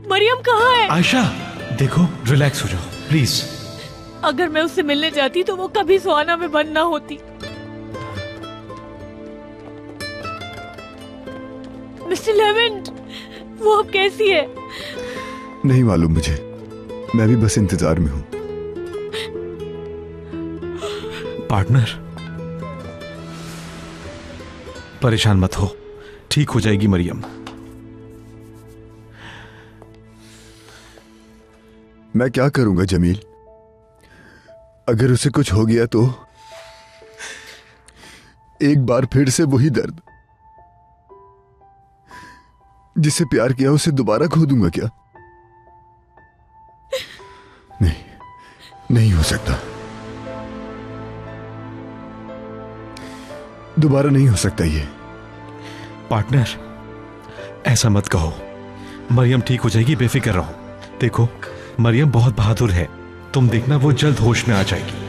मरियम कहाँ है? आयशा देखो, रिलैक्स हो जाओ प्लीज। अगर मैं उससे मिलने जाती तो वो कभी सुहाना में बंद ना होती। मिस्टर लेवेंट, वो अब कैसी है? नहीं मालूम मुझे, मैं भी बस इंतजार में हूं। पार्टनर परेशान मत हो, ठीक हो जाएगी मरियम। मैं क्या करूंगा जमील? अगर उसे कुछ हो गया तो एक बार फिर से वही दर्द। जिसे प्यार किया उसे दोबारा खो दूंगा क्या? नहीं, नहीं हो सकता, दोबारा नहीं हो सकता ये। पार्टनर ऐसा मत कहो, मरियम ठीक हो जाएगी, बेफिक्र रहो। देखो मरियम बहुत बहादुर है, तुम देखना वो जल्द होश में आ जाएगी।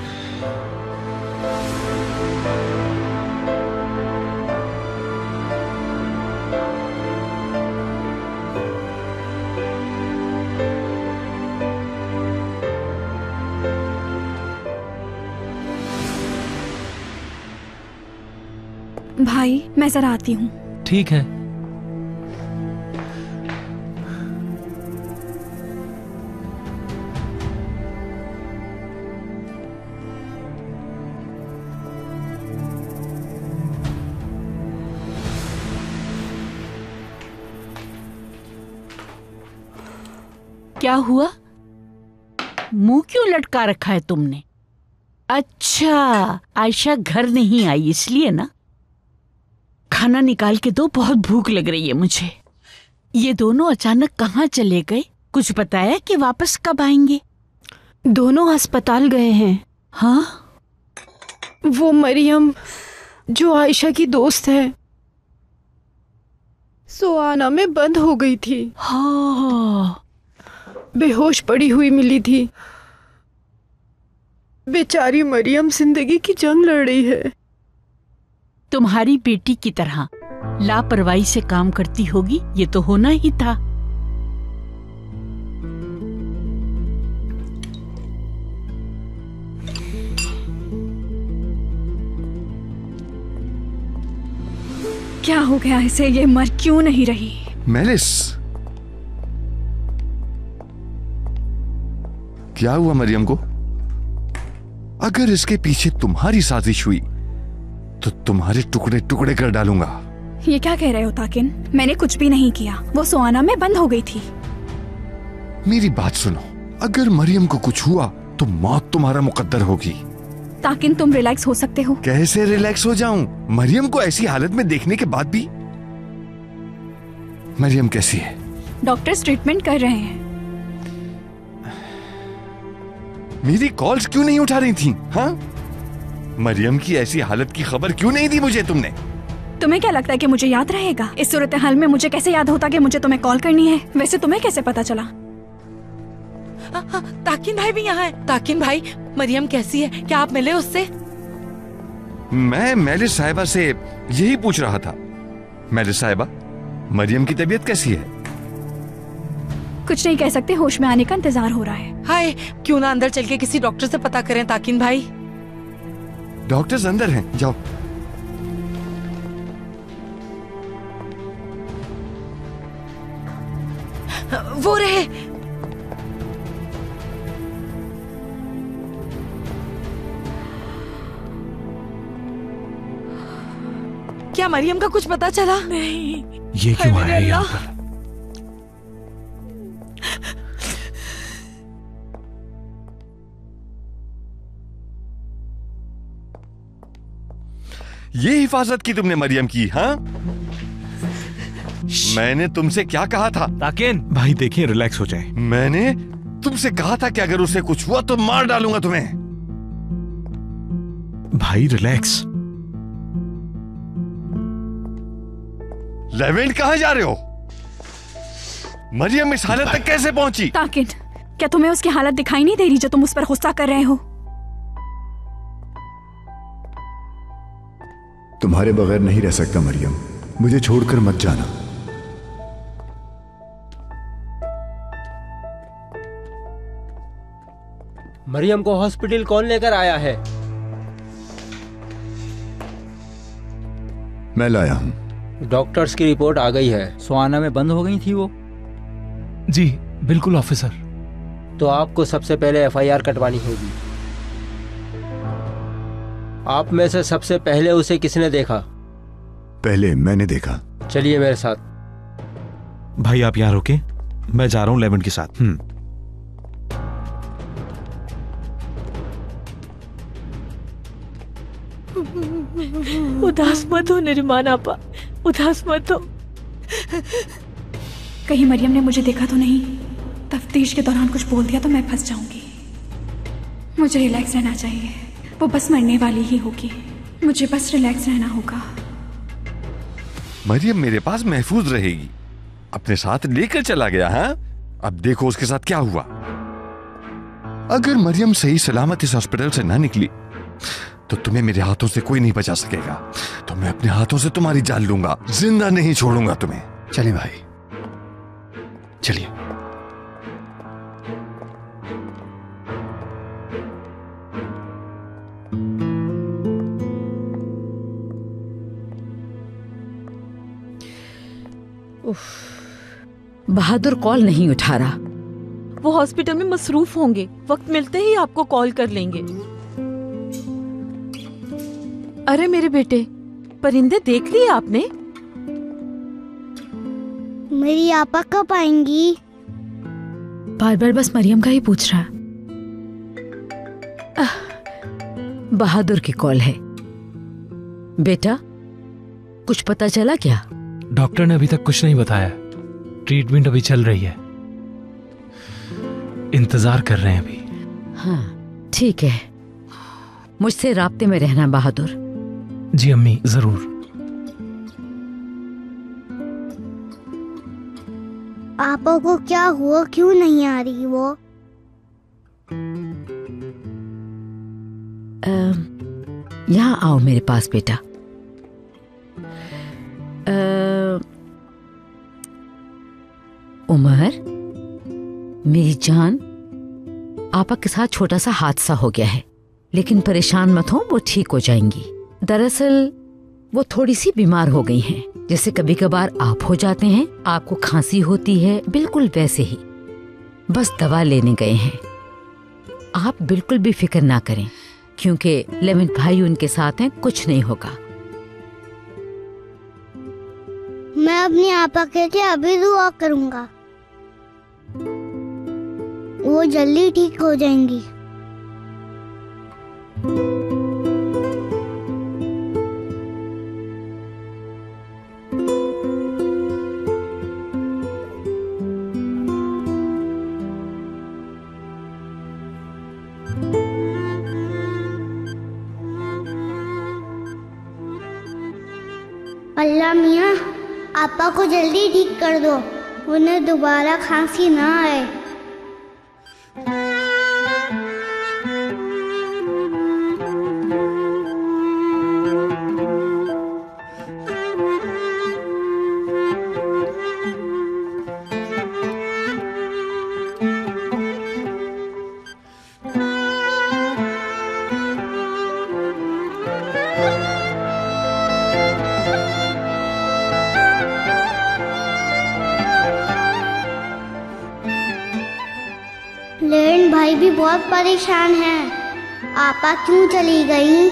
भाई मैं जरा आती हूँ। ठीक है। क्या हुआ? मुंह क्यों लटका रखा है तुमने? अच्छा, आयशा घर नहीं आई इसलिए ना। खाना निकाल के दो, बहुत भूख लग रही है मुझे। ये दोनों अचानक कहाँ चले गए? कुछ बताया कि वापस कब आएंगे? दोनों अस्पताल गए हैं। हाँ? वो मरियम जो आयशा की दोस्त है, सुहाना में बंद हो गई थी। हाँ। बेहोश पड़ी हुई मिली थी। बेचारी मरियम जिंदगी की जंग लड़ रही है। तुम्हारी बेटी की तरह लापरवाही से काम करती होगी, ये तो होना ही था। क्या हो गया इसे? ये मर क्यों नहीं रही? मेलिस, क्या हुआ मरियम को? अगर इसके पीछे तुम्हारी साजिश हुई तो तुम्हारे टुकड़े टुकड़े कर डालूंगा। ये क्या कह रहे हो ताकिन? मैंने कुछ भी नहीं किया, वो सुहाना में बंद हो गई थी। मेरी बात सुनो, अगर मरियम को कुछ हुआ तो मौत तुम्हारा मुकद्दर होगी। ताकिन तुम रिलैक्स हो सकते हो। कैसे रिलैक्स हो जाऊं? मरियम को ऐसी हालत में देखने के बाद भी। मरियम कैसी है? डॉक्टर्स ट्रीटमेंट कर रहे हैं। मेरी कॉल्स क्यों नहीं उठा रही थी? हाँ, मरियम की ऐसी हालत की खबर क्यों नहीं दी मुझे तुमने? तुम्हें क्या लगता है कि मुझे याद रहेगा? इस सूरत हाल में मुझे कैसे याद होता कि मुझे तुम्हें कॉल करनी है? वैसे तुम्हें कैसे पता चला? ताकिन भाई भी यहाँ है। ताकिन भाई, मरियम कैसी है? क्या आप मिले उससे? मैं मेलिस साहिबा से यही पूछ रहा था। मेलिस साहिबा, मरियम की तबीयत कैसी है? कुछ नहीं कह सकते, होश में आने का इंतजार हो रहा है। हाय, क्यों ना अंदर चल के किसी डॉक्टर से पता करें ताकिन भाई। डॉक्टर्स अंदर हैं, जाओ। वो रहे। क्या मरियम का कुछ पता चला? नहीं। ये क्यों आया यहाँ पर? ये हिफाजत की तुमने मरियम की? हाँ, मैंने तुमसे क्या कहा था? ताकिन भाई देखिए, रिलैक्स हो जाए। मैंने तुमसे कहा था कि अगर उसे कुछ हुआ तो मार डालूंगा तुम्हें। भाई रिलैक्स। लेवेंट, कहाँ जा रहे हो? मरियम इस हालत तक कैसे पहुंची? ताकिन, क्या तुम्हें उसकी हालत दिखाई नहीं दे रही जो तुम उस पर गुस्सा कर रहे हो? तुम्हारे बगैर नहीं रह सकता मरियम, मुझे छोड़कर मत जाना। मरियम को हॉस्पिटल कौन लेकर आया है? मैं लाया हूं। डॉक्टर्स की रिपोर्ट आ गई है। सुहाना में बंद हो गई थी वो। जी बिल्कुल ऑफिसर। तो आपको सबसे पहले एफआईआर कटवानी होगी। आप में से सबसे पहले उसे किसने देखा? पहले मैंने देखा। चलिए मेरे साथ। भाई आप यहाँ रुके, मैं जा रहा हूँ लेवन के साथ। उदास मत हो नरिमान आपा, उदास मत हो। कहीं मरियम ने मुझे देखा तो नहीं? तफ्तीश के दौरान कुछ बोल दिया तो मैं फंस जाऊंगी। मुझे रिलैक्स रहना चाहिए। वो बस मरने वाली ही होगी, मुझे बस रिलैक्स रहना होगा। मरियम मेरे पास महफूज रहेगी। अपने साथ लेकर चला गया। हाँ, अब देखो उसके साथ क्या हुआ। अगर मरियम सही सलामत इस हॉस्पिटल से ना निकली तो तुम्हें मेरे हाथों से कोई नहीं बचा सकेगा। तो मैं अपने हाथों से तुम्हारी जान लूंगा, जिंदा नहीं छोड़ूंगा तुम्हें। चलिए भाई, चलिए। बहादुर कॉल नहीं उठा रहा। वो हॉस्पिटल में मसरूफ होंगे, वक्त मिलते ही आपको कॉल कर लेंगे। अरे मेरे बेटे, परिंदे देख लिए आपने? मेरी आपा कब आएंगी? बार बार बस मरियम का ही पूछ रहा। बहादुर की कॉल है। बेटा कुछ पता चला क्या? डॉक्टर ने अभी तक कुछ नहीं बताया। ट्रीटमेंट अभी चल रही है, इंतजार कर रहे हैं अभी। हाँ ठीक है, मुझसे राब्ते में रहना बहादुर। जी अम्मी, जरूर। आपा को क्या हुआ, क्यों नहीं आ रही वो? यहाँ आओ मेरे पास बेटा। उमर, मेरी जान, आपा के साथ छोटा सा हादसा हो गया है, लेकिन परेशान मत हो, वो ठीक हो जाएंगी। दरअसल वो थोड़ी सी बीमार हो गई हैं, जैसे कभी कभार आप हो जाते हैं, आपको खांसी होती है, बिल्कुल वैसे ही। बस दवा लेने गए हैं। आप बिल्कुल भी फिक्र ना करें, क्योंकि लेमन भाई उनके साथ हैं, कुछ नहीं होगा। मैं अपनी आपा के लिए अभी दुआ करूंगा, वो जल्दी ठीक हो जाएंगी। अल्लाह मियाँ, आपा को जल्दी ठीक कर दो, उन्हें दोबारा खांसी ना आए। लेकिन भाई भी बहुत परेशान हैं। आपा क्यों चली गई?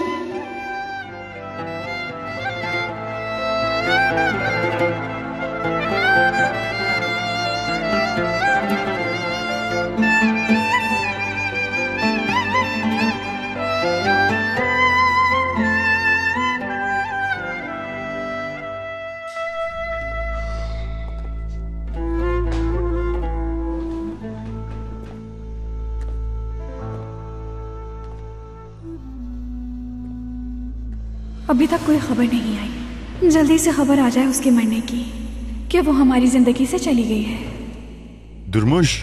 अभी तक कोई खबर नहीं आई। जल्दी से खबर आ जाए उसके मरने की, कि वो हमारी जिंदगी से चली गई है। दुर्मुश,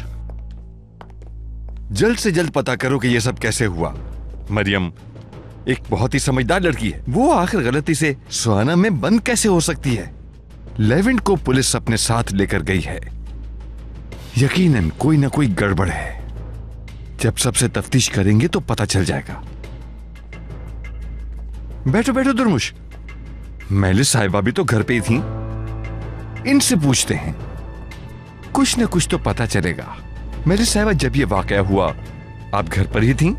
जल्द से जल्द पता करो कि यह सब कैसे हुआ। मरियम एक बहुत ही समझदार लड़की है, वो आखिर गलती से सुहाना में बंद कैसे हो सकती है? लेवेंट को पुलिस अपने साथ लेकर गई है, यकीनन कोई ना कोई गड़बड़ है। जब सबसे तफ्तीश करेंगे तो पता चल जाएगा। बैठो बैठो दुर्मुश, महलिस साहिबा भी तो घर पे ही थी, इनसे पूछते हैं, कुछ न कुछ तो पता चलेगा। महलिस साहिबा, जब ये वाकया हुआ आप घर पर ही थी?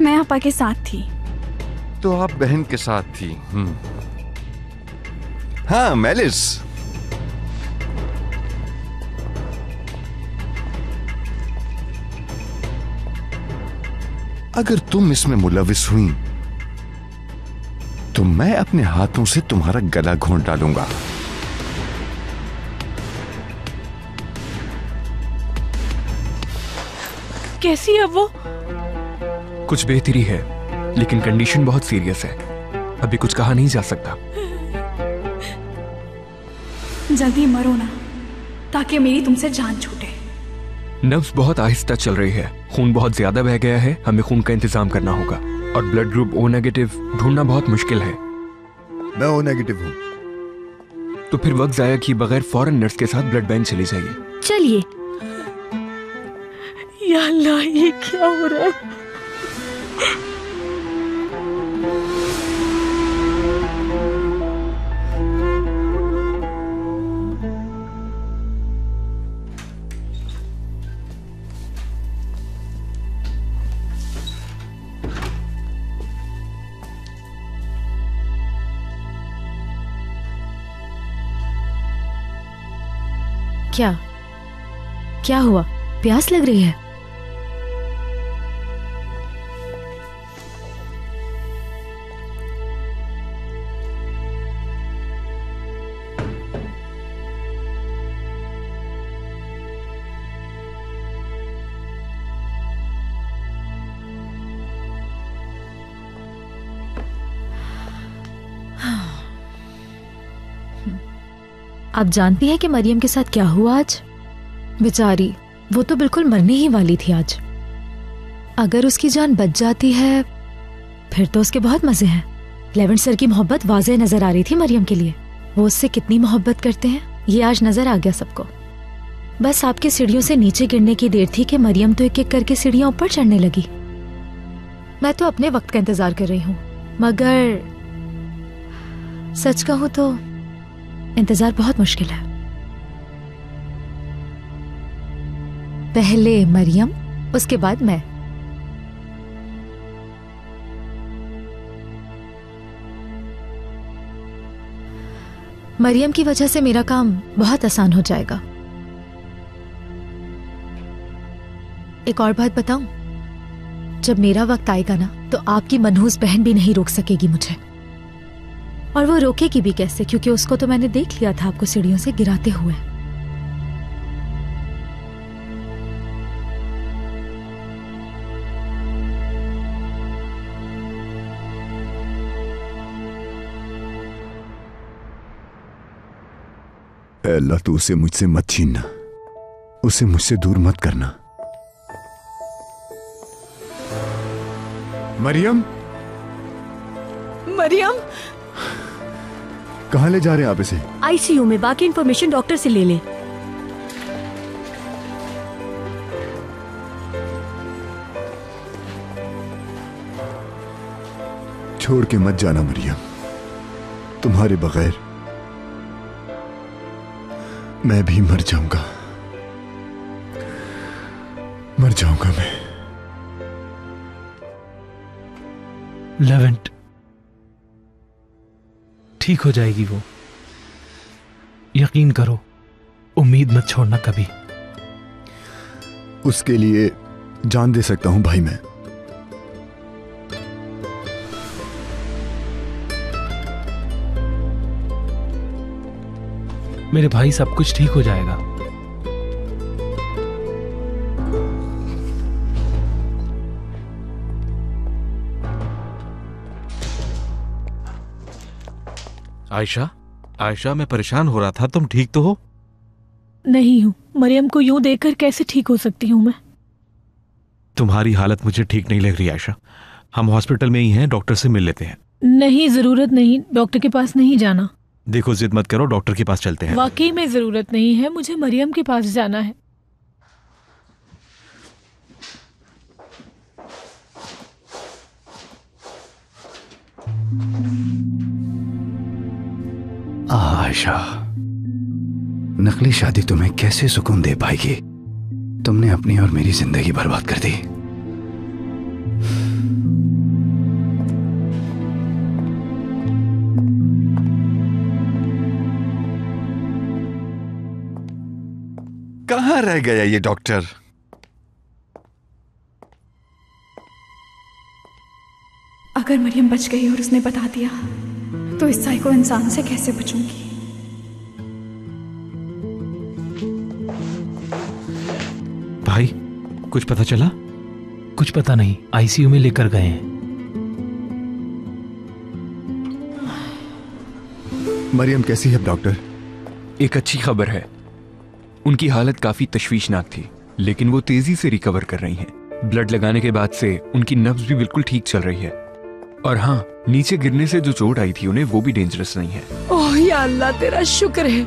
मैं आपा के साथ थी। तो आप बहन के साथ थी। हाँ महलिस, अगर तुम इसमें मुलविस हुई तो मैं अपने हाथों से तुम्हारा गला घोंट डालूंगा। कैसी है वो? कुछ बेहतरी है, लेकिन कंडीशन बहुत सीरियस है। अभी कुछ कहा नहीं जा सकता। जल्दी मरो ना, ताकि मेरी तुमसे जान छूटे। नब्ज बहुत आहिस्ता चल रही है, खून बहुत ज्यादा बह गया है, हमें खून का इंतजाम करना होगा। और ब्लड ग्रुप O नेगेटिव ढूंढना बहुत मुश्किल है। मैं O नेगेटिव हूँ। तो फिर वक्त जाया किए बगैर फौरन नर्स के साथ ब्लड बैंक चली जाइए। चलिए। या अल्लाह, ये क्या हो रहा है? क्या क्या हुआ? प्यास लग रही है? आप जानती हैं कि मरियम के साथ क्या हुआ आज? बेचारी, वो तो बिल्कुल मरने ही वाली थी आज। अगर उसकी जान बच जाती है फिर तो उसके बहुत मजे हैं। लेवेंट सर की मोहब्बत वाज़ेह नजर आ रही थी मरियम के लिए। वो उससे कितनी मोहब्बत करते हैं ये आज नजर आ गया सबको। बस आपके सीढ़ियों से नीचे गिरने की देर थी कि मरियम तो एक एक करके सीढ़ियां ऊपर चढ़ने लगी। मैं तो अपने वक्त का इंतजार कर रही हूँ, मगर सच कहूँ तो इंतजार बहुत मुश्किल है। पहले मरियम, उसके बाद मैं। मरियम की वजह से मेरा काम बहुत आसान हो जाएगा। एक और बात बताऊं, जब मेरा वक्त आएगा ना तो आपकी मनहूस बहन भी नहीं रोक सकेगी मुझे। और वो रोकेगी भी कैसे, क्योंकि उसको तो मैंने देख लिया था आपको सीढ़ियों से गिराते हुए। अल्लाह, तू उसे मुझसे मत छीनना, उसे मुझसे दूर मत करना। मरियम, मरियम, कहाँ ले जा रहे हैं आप इसे? आईसीयू में, बाकी इंफॉर्मेशन डॉक्टर से ले ले। छोड़ के मत जाना मरियम, तुम्हारे बगैर मैं भी मर जाऊंगा, मर जाऊंगा मैं। लेवेंट, ठीक हो जाएगी वो, यकीन करो, उम्मीद मत छोड़ना कभी। उसके लिए जान दे सकता हूं भाई मैं। मेरे भाई, सब कुछ ठीक हो जाएगा। आयशा, आयशा, मैं परेशान हो रहा था, तुम ठीक तो हो? नहीं हूँ। मरियम को यूं देखकर कैसे ठीक हो सकती हूँ मैं? तुम्हारी हालत मुझे ठीक नहीं लग रही आयशा। हम हॉस्पिटल में ही हैं, डॉक्टर से मिल लेते हैं। नहीं, जरूरत नहीं, डॉक्टर के पास नहीं जाना। देखो, जिद मत करो, डॉक्टर के पास चलते हैं। वाकई में जरूरत नहीं है, मुझे मरियम के पास जाना है। आयशा, नकली शादी तुम्हें कैसे सुकून दे पाएगी? तुमने अपनी और मेरी जिंदगी बर्बाद कर दी। कहाँ रह गया ये डॉक्टर? अगर मरियम बच गई और उसने बता दिया तो इस साइको इंसान से कैसे बचूंगी? भाई, कुछ पता चला? कुछ पता नहीं, आईसीयू में लेकर गए हैं। मरियम कैसी है डॉक्टर? एक अच्छी खबर है, उनकी हालत काफी तशवीशनाक थी, लेकिन वो तेजी से रिकवर कर रही हैं। ब्लड लगाने के बाद से उनकी नब्ज भी बिल्कुल ठीक चल रही है। और हाँ, नीचे गिरने से जो चोट आई थी उन्हें, वो भी डेंजरस नहीं है। ओह या अल्लाह, तेरा शुक्र है,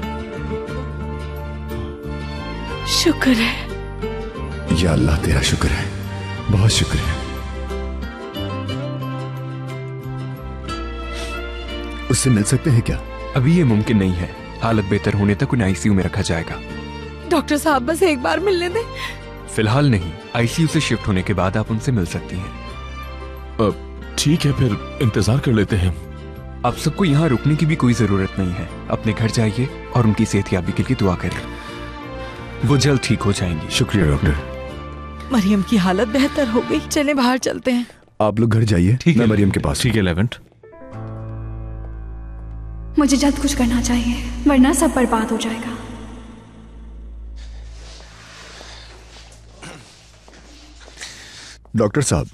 शुक्र है। या अल्लाह तेरा शुक्र है, बहुत शुक्र है। उससे मिल सकते हैं क्या? अभी ये मुमकिन नहीं है, हालत बेहतर होने तक उन्हें आईसीयू में रखा जाएगा। डॉक्टर साहब बस एक बार मिलने दें। फिलहाल नहीं, आईसीयू से शिफ्ट होने के बाद आप उनसे मिल सकती हैं। ठीक है, फिर इंतजार कर लेते हैं। आप सबको यहाँ रुकने की भी कोई जरूरत नहीं है, अपने घर जाइए और उनकी सेहतयाबी के लिए दुआ करें, वो जल्द ठीक हो जाएंगी। शुक्रिया डॉक्टर। मरियम की हालत बेहतर हो गई, चले बाहर चलते हैं। आप लोग घर जाइए, मैं मरियम के पास। ठीक है लेवेंट। मुझे जल्द कुछ करना चाहिए, वरना सब बर्बाद हो जाएगा। डॉक्टर साहब,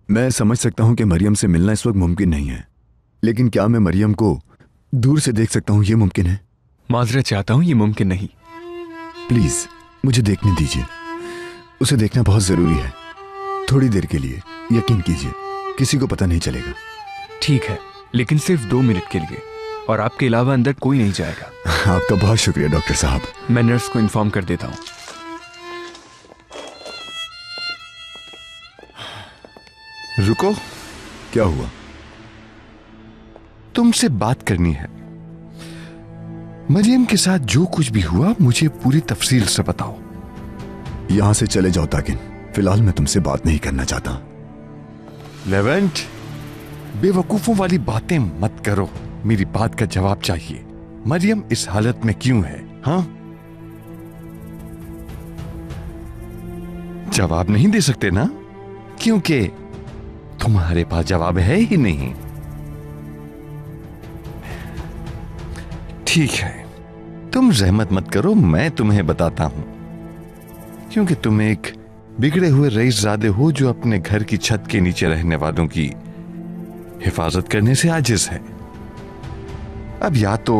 मैं समझ सकता हूं कि मरियम से मिलना इस वक्त मुमकिन नहीं है, लेकिन क्या मैं मरियम को दूर से देख सकता हूं? यह मुमकिन है? माजरत चाहता हूं, ये मुमकिन नहीं। प्लीज मुझे देखने दीजिए, उसे देखना बहुत जरूरी है। थोड़ी देर के लिए, यकीन कीजिए, किसी को पता नहीं चलेगा। ठीक है, लेकिन सिर्फ 2 मिनट के लिए, और आपके अलावा अंदर कोई नहीं जाएगा। आपका बहुत शुक्रिया डॉक्टर साहब। मैं नर्स को इन्फॉर्म कर देता हूँ। रुको, क्या हुआ? तुमसे बात करनी है। मरियम के साथ जो कुछ भी हुआ मुझे पूरी तफसील से बताओ। यहां से चले जाओ ताकिन, फिलहाल मैं तुमसे बात नहीं करना चाहता। लेवेंट, बेवकूफों वाली बातें मत करो, मेरी बात का जवाब चाहिए। मरियम इस हालत में क्यों है? हाँ, जवाब नहीं दे सकते ना, क्योंकि तुम्हारे पास जवाब है ही नहीं। ठीक है, तुम रहमत मत करो, मैं तुम्हें बताता हूं। क्योंकि तुम एक बिगड़े हुए रईसजादे हो जो अपने घर की छत के नीचे रहने वालों की हिफाजत करने से आजिज है। अब या तो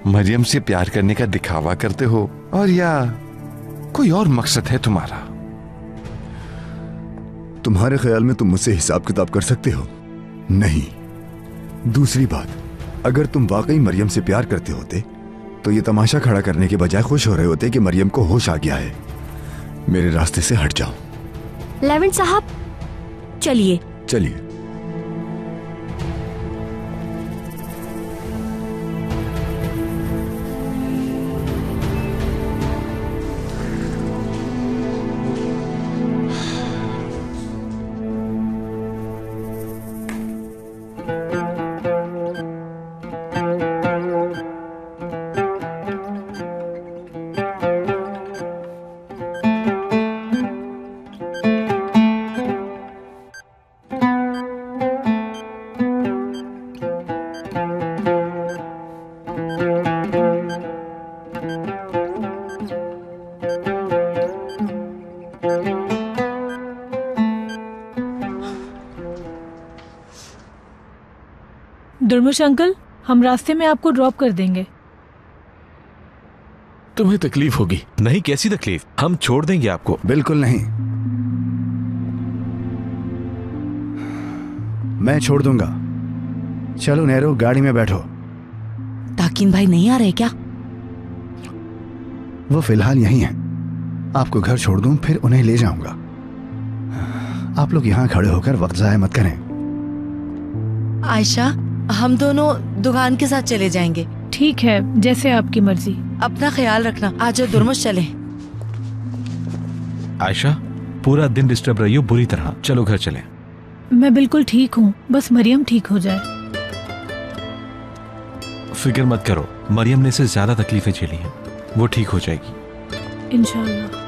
मरियम से प्यार करने का दिखावा करते हो, और या कोई और मकसद है तुम्हारा। तुम्हारे ख्याल में तुम मुझसे हिसाब किताब कर सकते हो? नहीं। दूसरी बात, अगर तुम वाकई मरियम से प्यार करते होते तो ये तमाशा खड़ा करने के बजाय खुश हो रहे होते कि मरियम को होश आ गया है। मेरे रास्ते से हट जाओ। लेवेंट साहब, चलिए। चलिए। दुर्मुश अंकल, हम रास्ते में आपको ड्रॉप कर देंगे। तुम्हें तकलीफ होगी? नहीं, कैसी तकलीफ, हम छोड़ देंगे आपको। बिल्कुल नहीं, मैं छोड़ दूंगा। चलो नेहरू, गाड़ी में बैठो। ताकिन भाई नहीं आ रहे क्या? वो फिलहाल यहीं हैं। आपको घर छोड़ दूं, फिर उन्हें ले जाऊंगा। आप लोग यहां खड़े होकर वक्त जाया मत करें। आयशा, हम दोनों दुकान के साथ चले जाएंगे। ठीक है, जैसे आपकी मर्जी। अपना ख्याल रखना। आज दुर्मुश चले। आयशा, पूरा दिन डिस्टर्ब रही हो बुरी तरह। चलो घर चलें। मैं बिल्कुल ठीक हूँ, बस मरियम ठीक हो जाए। फिक्र मत करो, मरियम ने इससे ज्यादा तकलीफें झेली हैं, वो ठीक हो जाएगी इंशाल्लाह।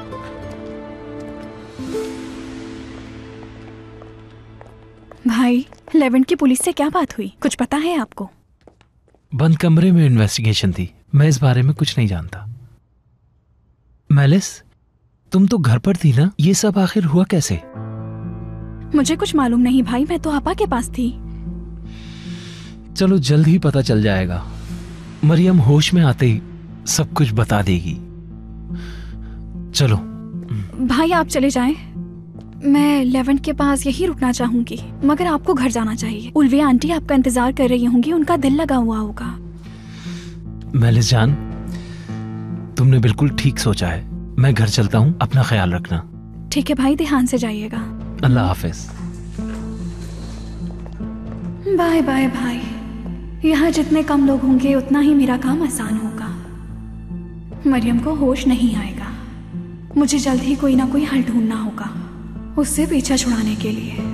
भाई, लेवेंट की पुलिस से क्या बात हुई, कुछ पता है आपको? बंद कमरे में इन्वेस्टिगेशन थी, मैं इस बारे में कुछ नहीं जानता। मेलिस, तुम तो घर पर थी ना, ये सब आखिर हुआ कैसे? मुझे कुछ मालूम नहीं भाई, मैं तो आपा के पास थी। चलो जल्द ही पता चल जाएगा। मरियम होश में आते ही सब कुछ बता देगी। चलो भाई, आप चले जाएं। मैं लेवेंट के पास यही रुकना चाहूंगी, मगर आपको घर जाना चाहिए। उल्विया आंटी आपका इंतजार कर रही होंगी, उनका दिल लगा हुआ होगा। मेलिस जान, तुमने बिल्कुल ठीक सोचा है। मैं घर चलता हूँ, अपना ख्याल रखना। ठीक है भाई, ध्यान से जाइएगा। अल्लाह हाफिज। बाय बाय भाई। यहाँ जितने कम लोग होंगे उतना ही मेरा काम आसान होगा। मरियम को होश नहीं आएगा। मुझे जल्द ही कोई ना कोई हल ढूंढना होगा उससे पीछा छुड़ाने के लिए।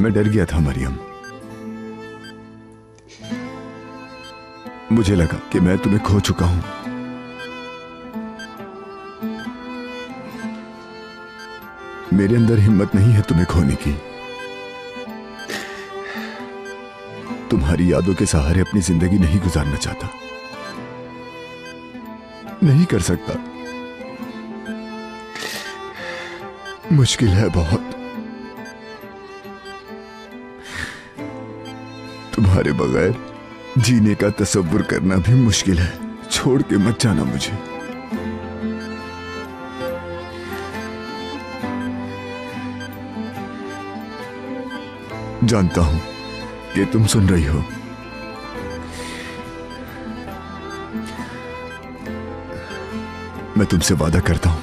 मैं डर गया था मरियम। मुझे लगा कि मैं तुम्हें खो चुका हूं। मेरे अंदर हिम्मत नहीं है तुम्हें खोने की। तुम्हारी यादों के सहारे अपनी जिंदगी नहीं गुजारना चाहता, नहीं कर सकता। मुश्किल है बहुत। तुम्हारे बगैर जीने का तसव्वुर करना भी मुश्किल है। छोड़ के मत जाना मुझे। जानता हूं कि तुम सुन रही हो। मैं तुमसे वादा करता हूं,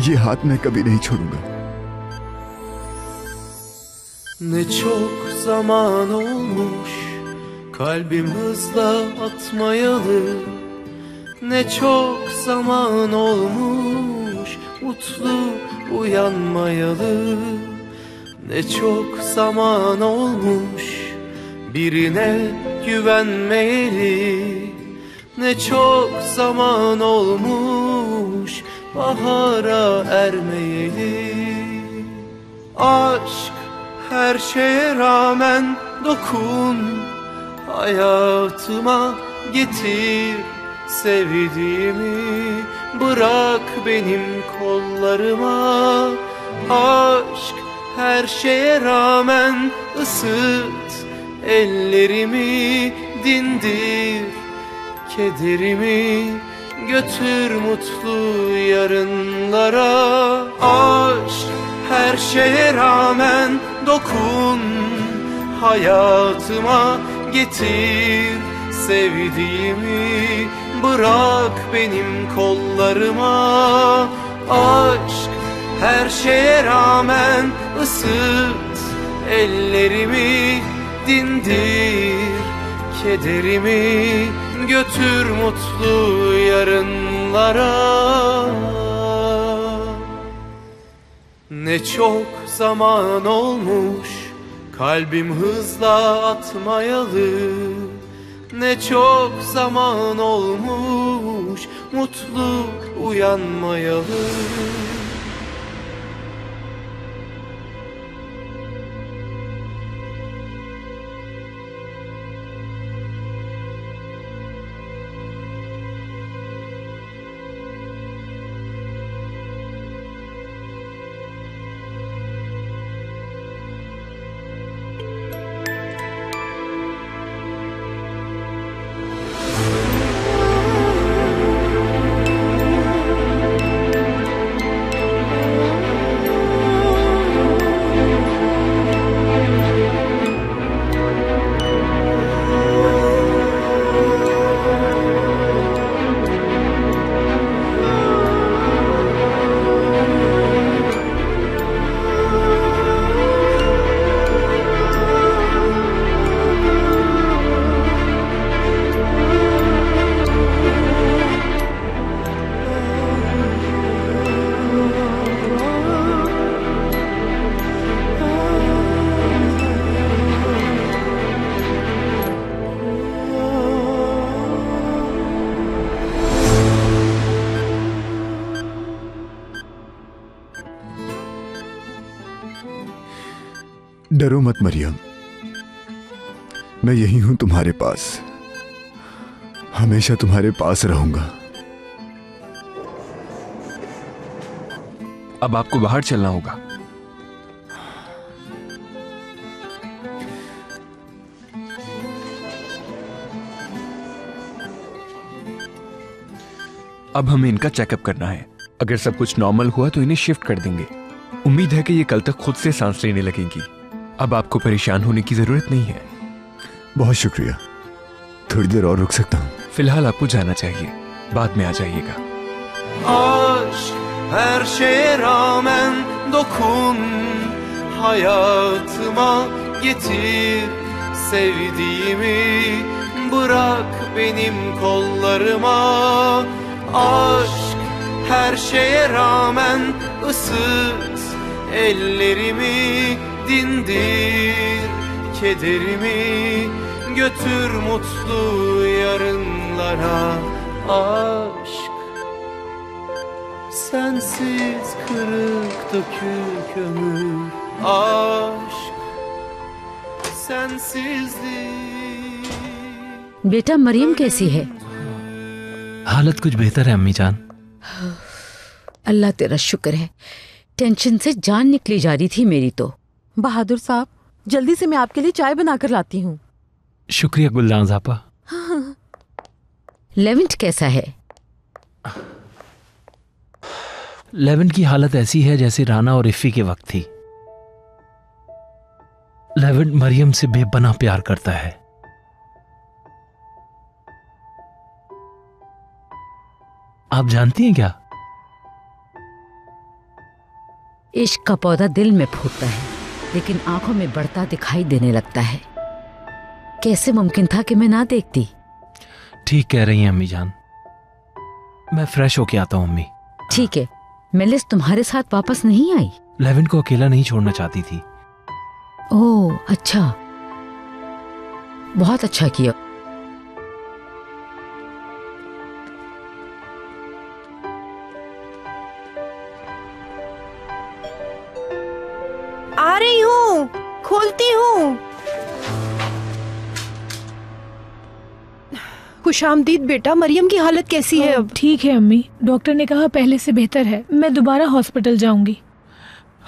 ये हाथ मैं कभी नहीं छोड़ूंगा। Ne çok zaman olmuş kalbim hızla atmayalı. Ne çok zaman olmuş mutlu uyanmayalı. Ne çok zaman olmuş birine güvenmeyeli. Ne çok zaman olmuş bahara ermeyeli. Aşk her şeye rağmen dokun, hayatıma getir sevdiğimi, bırak benim kollarıma. Aşk her şeye rağmen ısıt ellerimi, dindir kederimi, götür mutlu yarınlara. Aşk her şeye rağmen dokun, hayatıma getir sevdiğimi, bırak benim kollarıma. Aşk her şeye rağmen ısıt ellerimi, dindir kederimi, götür mutlu yarınlara. Ne çok zaman olmuş kalbim hızla atmayalı. Ne çok zaman olmuş mutlu uyanmayalı. डरो मत मरियम, मैं यही हूं तुम्हारे पास, हमेशा तुम्हारे पास रहूंगा। अब आपको बाहर चलना होगा। अब हमें इनका चेकअप करना है। अगर सब कुछ नॉर्मल हुआ तो इन्हें शिफ्ट कर देंगे। उम्मीद है कि ये कल तक खुद से सांस लेने लगेंगी। अब आपको परेशान होने की जरूरत नहीं है। बहुत शुक्रिया, थोड़ी देर और रुक सकता हूँ? फिलहाल आपको जाना चाहिए, बाद में आ जाइएगा। Aşk her şeye rağmen dokun, hayatıma getir sevdiğimi, bırak benim kollarıma. Aşk her şeye rağmen ısıt ellerimi, dindir kederimi, götür mutlu yarınlara. Aşk sensiz kırık dökük ömür, aşk sensizlik. बेटा मरियम कैसी है? हालत कुछ बेहतर है अम्मी जान। अल्लाह तेरा शुक्र है, टेंशन से जान निकली जा रही थी मेरी तो। बहादुर साहब, जल्दी से मैं आपके लिए चाय बनाकर लाती हूँ। शुक्रिया गुलजान ज़ापा। लेवेंट कैसा है? लेवेंट की हालत ऐसी है जैसे राना और इफ़ी के वक्त थी। लेवेंट मरियम से बेपनाह प्यार करता है। आप जानती हैं क्या, इश्क का पौधा दिल में फूटता है लेकिन आंखों में बढ़ता दिखाई देने लगता है। कैसे मुमकिन था कि मैं ना देखती? ठीक कह रही हैं अम्मी जान। मैं फ्रेश होके आता हूँ अम्मी। ठीक है, मेलिस तुम्हारे साथ वापस नहीं आई? लेविन को अकेला नहीं छोड़ना चाहती थी। ओह अच्छा, बहुत अच्छा किया। आ रही हूँ, खोलती हूँ। खुशामदीद बेटा, मरियम की हालत कैसी है अब? ठीक है अम्मी, डॉक्टर ने कहा पहले से बेहतर है। मैं दोबारा हॉस्पिटल जाऊंगी।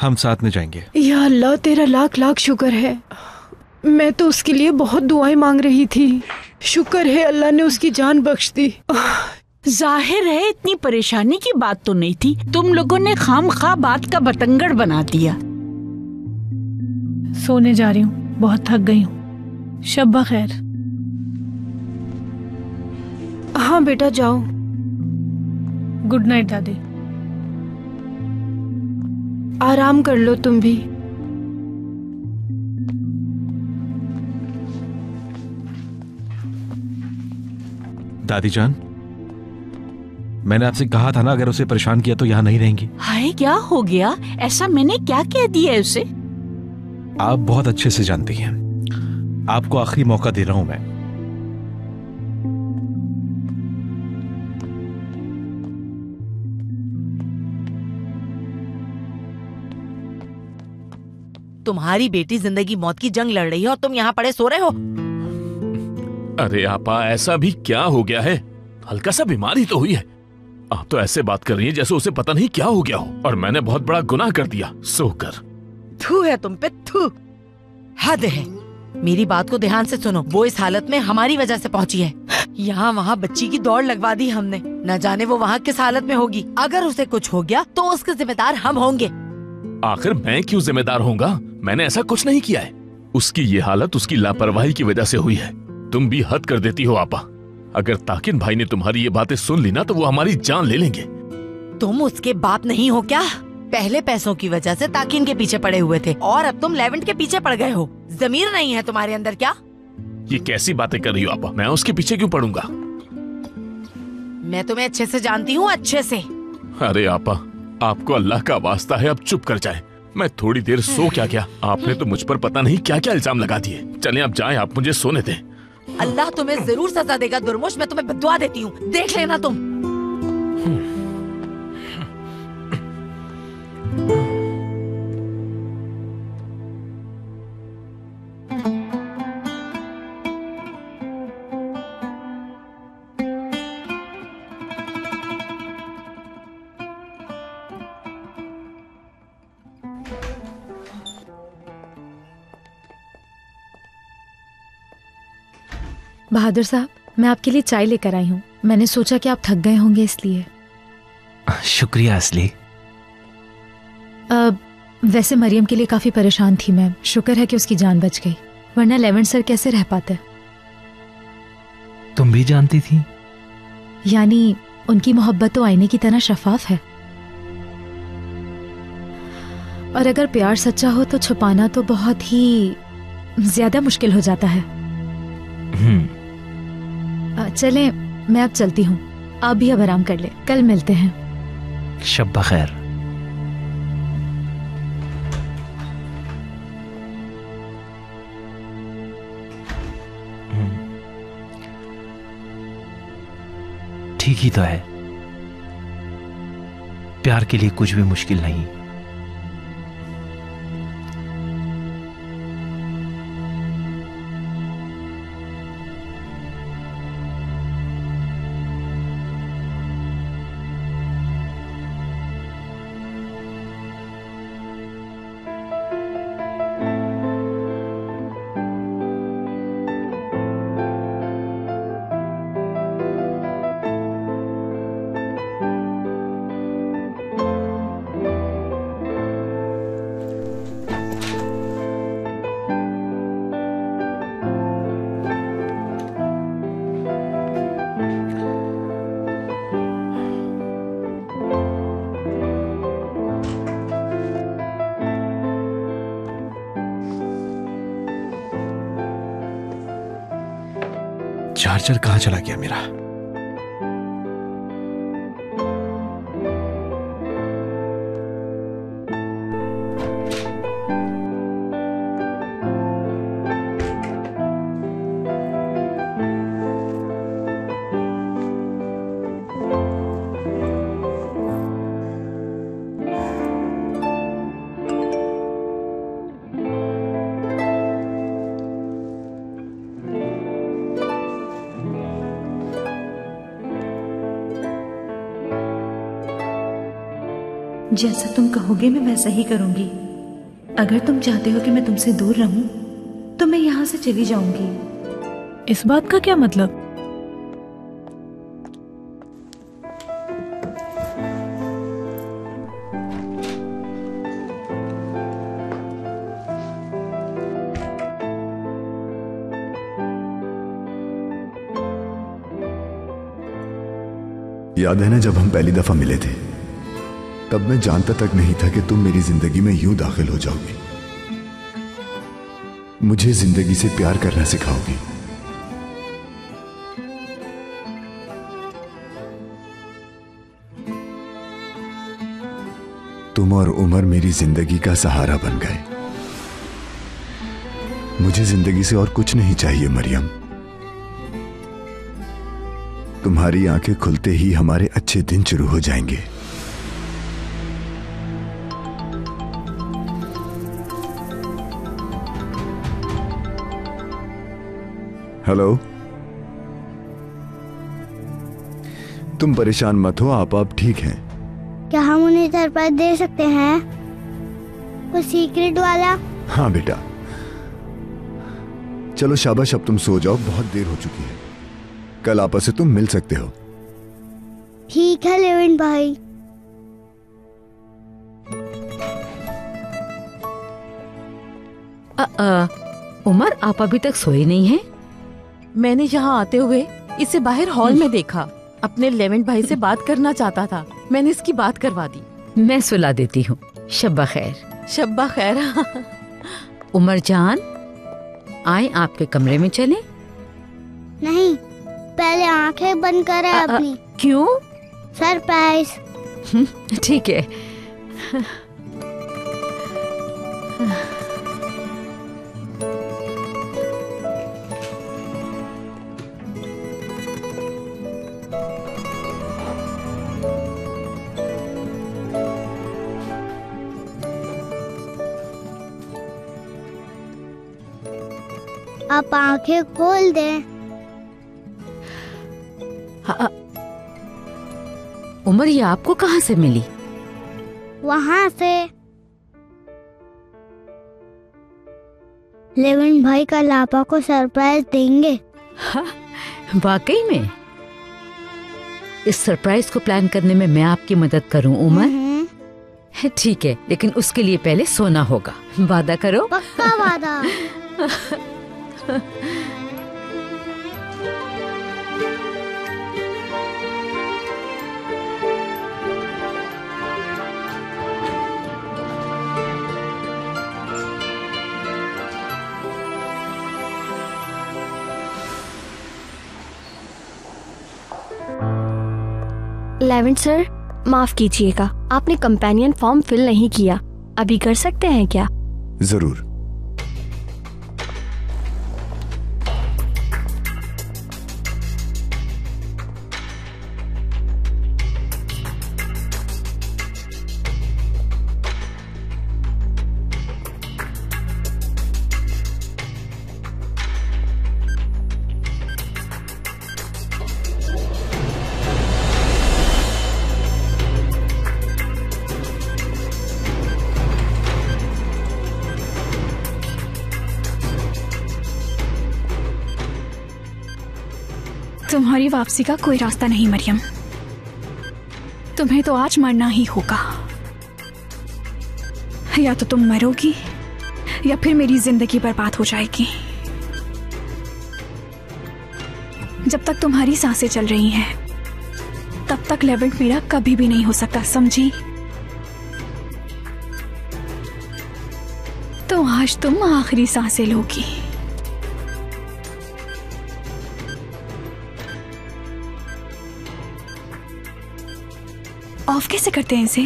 हम साथ में जाएंगे। या अल्लाह, तेरा लाख लाख शुक्र है। मैं तो उसके लिए बहुत दुआएं मांग रही थी। शुक्र है अल्लाह ने उसकी जान बख्श दी। जाहिर है इतनी परेशानी की बात तो नहीं थी, तुम लोगों ने खामखा बात का बतंगड़ बना दिया। सोने जा रही हूँ, बहुत थक गई हूँ। शब्बा खैर। हाँ बेटा जाओ। गुड नाइट दादी। आराम कर लो तुम भी। दादी जान, मैंने आपसे कहा था ना, अगर उसे परेशान किया तो यहाँ नहीं रहेंगी। हाय, क्या हो गया? ऐसा मैंने क्या कह दिया है उसे? आप बहुत अच्छे से जानती हैं। आपको आखिरी मौका दे रहा हूं मैं। तुम्हारी बेटी जिंदगी मौत की जंग लड़ रही है और तुम यहाँ पड़े सो रहे हो। अरे आपा, ऐसा भी क्या हो गया है? हल्का सा बीमारी तो हुई है। आप तो ऐसे बात कर रही हैं जैसे उसे पता नहीं क्या हो गया हो और मैंने बहुत बड़ा गुनाह कर दिया सोकर। थू है तुम पे, थू। हद है। मेरी बात को ध्यान से सुनो, वो इस हालत में हमारी वजह से पहुंची है। यहाँ वहाँ बच्ची की दौड़ लगवा दी हमने, न जाने वो वहाँ किस हालत में होगी। अगर उसे कुछ हो गया तो उसके जिम्मेदार हम होंगे। आखिर मैं क्यों जिम्मेदार होऊंगा? मैंने ऐसा कुछ नहीं किया है। उसकी ये हालत उसकी लापरवाही की वजह से हुई है। तुम भी हद कर देती हो आपा। अगर ताकिन भाई ने तुम्हारी ये बातें सुन ली ना तो वो हमारी जान ले लेंगे। तुम उसके बाप नहीं हो क्या? पहले पैसों की वजह से ताकिन के पीछे पड़े हुए थे और अब तुम लेवेंट के पीछे पड़ गए हो। ज़मीर नहीं है तुम्हारे अंदर क्या? ये कैसी बातें कर रही हो आपा? मैं उसके पीछे क्यों पड़ूंगा? मैं तुम्हें अच्छे से जानती हूँ, अच्छे से। अरे आपा, आपको अल्लाह का वास्ता है अब चुप कर जाए। मैं थोड़ी देर सो क्या आपने तो मुझ पर पता नहीं क्या क्या इल्जाम लगा दिए। चलें अब जाएं, आप मुझे सोने दें। अल्लाह तुम्हें जरूर सजा देगा दुर्मुश, मैं तुम्हें बद्दुआ देती हूँ, देख लेना तुम। बहादुर साहब, मैं आपके लिए चाय लेकर आई हूँ। मैंने सोचा कि आप थक गए होंगे इसलिए। शुक्रिया असली। वैसे मरियम के लिए काफी परेशान थी मैं। शुक्र है कि उसकी जान बच गई, वरना लेवेंट सर कैसे रह पाते। तुम भी जानती थी? यानी उनकी मोहब्बत तो आईने की तरह शफाफ है, और अगर प्यार सच्चा हो तो छुपाना तो बहुत ही ज्यादा मुश्किल हो जाता है। चलें, मैं अब चलती हूँ। आप भी अब आराम कर ले, कल मिलते हैं। शब बखैर। ठीक ही तो है, प्यार के लिए कुछ भी मुश्किल नहीं। चार्जर कहाँ चला गया मेरा? जैसा तुम कहोगे मैं वैसा ही करूंगी। अगर तुम चाहते हो कि मैं तुमसे दूर रहूं, तो मैं यहां से चली जाऊंगी। इस बात का क्या मतलब? याद है ना जब हम पहली दफा मिले थे, तब मैं जानता तक नहीं था कि तुम मेरी जिंदगी में यूं दाखिल हो जाओगी, मुझे जिंदगी से प्यार करना सिखाओगी। तुम और उमर मेरी जिंदगी का सहारा बन गए। मुझे जिंदगी से और कुछ नहीं चाहिए मरियम। तुम्हारी आंखें खुलते ही हमारे अच्छे दिन शुरू हो जाएंगे। हेलो, तुम परेशान मत हो, आप ठीक हैं? क्या हम उन्हें सरप्राइज दे सकते हैं? कोई सीक्रेट वाला? हाँ बेटा, चलो शाबाश, अब तुम सो जाओ, बहुत देर हो चुकी है। कल आपस से तुम मिल सकते हो। ठीक है लेविन भाई। उमर, आप अभी तक सोए नहीं हैं? मैंने यहाँ आते हुए इसे बाहर हॉल में देखा। अपने लेवेंट भाई से बात करना चाहता था, मैंने इसकी बात करवा दी। मैं सुला देती हूँ। शब्बा खैर। शब्बा खैर। उमर जान, आए आपके कमरे में चलें? नहीं, पहले आंखें बंद करें अपनी। क्यों? सरप्राइज। ठीक है। आप आंखें खोल दें। उमर, ये आपको कहाँ से मिली? वहां से। लेविन भाई कल आपा को सरप्राइज देंगे। वाकई में इस सरप्राइज को प्लान करने में मैं आपकी मदद करूं उमर? ठीक है, लेकिन उसके लिए पहले सोना होगा। वादा करो। पक्का वादा। लेवेंट सर, माफ कीजिएगा, आपने कंपेनियन फॉर्म फिल नहीं किया। अभी कर सकते हैं क्या? जरूर। तुम्हारी वापसी का कोई रास्ता नहीं मरियम। तुम्हें तो आज मरना ही होगा। या तो तुम मरोगी या फिर मेरी जिंदगी बर्बाद हो जाएगी। जब तक तुम्हारी सांसें चल रही हैं तब तक लेवेंट मेरा कभी भी नहीं हो सकता, समझी? तो आज तुम आखिरी सांसें लोगी। ऑफ कैसे करते हैं इसे?